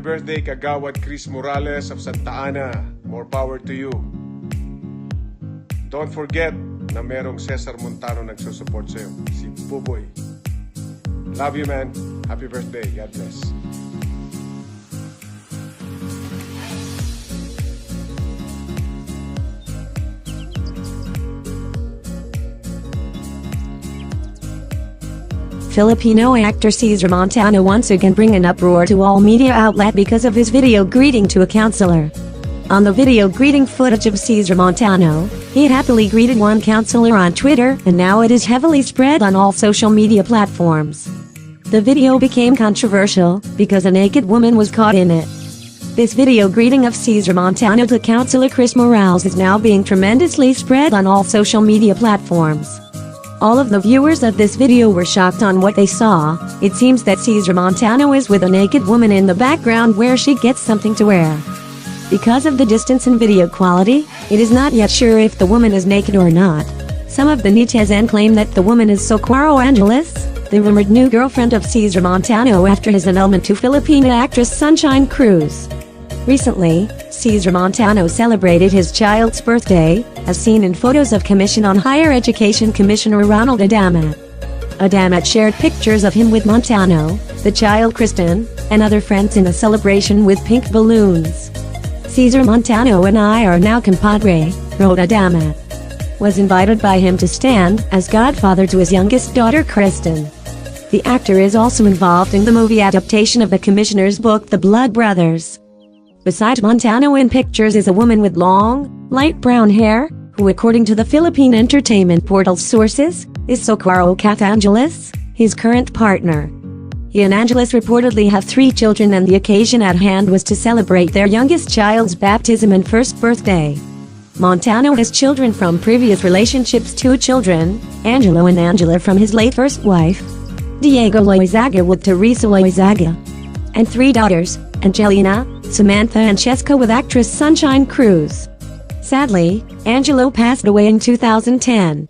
birthday, Kagawad Chris Morales of Santa Ana. More power to you. Don't forget na merong Cesar Montano nagsusupport sa'yo. Si Boboy. Love you, man. Happy birthday. God bless. Filipino actor Cesar Montano once again bring an uproar to all media outlet because of his video greeting to a counselor. On the video greeting footage of Cesar Montano, he happily greeted one counselor on Twitter, and now it is heavily spread on all social media platforms. The video became controversial because a naked woman was caught in it. This video greeting of Cesar Montano to counselor Chris Morales is now being tremendously spread on all social media platforms. All of the viewers of this video were shocked on what they saw. It seems that Cesar Montano is with a naked woman in the background where she gets something to wear. Because of the distance in video quality, it is not yet sure if the woman is naked or not. Some of the netizens claim that the woman is Socorro Angeles, the rumored new girlfriend of Cesar Montano after his annulment to Filipina actress Sunshine Cruz. Recently, Cesar Montano celebrated his child's birthday, as seen in photos of Commission on Higher Education Commissioner Ronald Adamat. Adamat shared pictures of him with Montano, the child Kristen, and other friends in a celebration with pink balloons. Cesar Montano and I are now compadre, wrote Adamat. Was invited by him to stand as godfather to his youngest daughter Kristen. The actor is also involved in the movie adaptation of the Commissioner's book The Blood Brothers. Beside Montano in pictures is a woman with long, light brown hair, who according to the Philippine entertainment portal's sources, is Socorro Angeles, his current partner. He and Angeles reportedly have 3 children, and the occasion at hand was to celebrate their youngest child's baptism and first birthday. Montano has children from previous relationships: 2 children, Angelo and Angela from his late first wife, Diego Loizaga with Teresa Loizaga, and 3 daughters, Angelina, Samantha and Cheska with actress Sunshine Cruz. Sadly, Angelo passed away in 2010.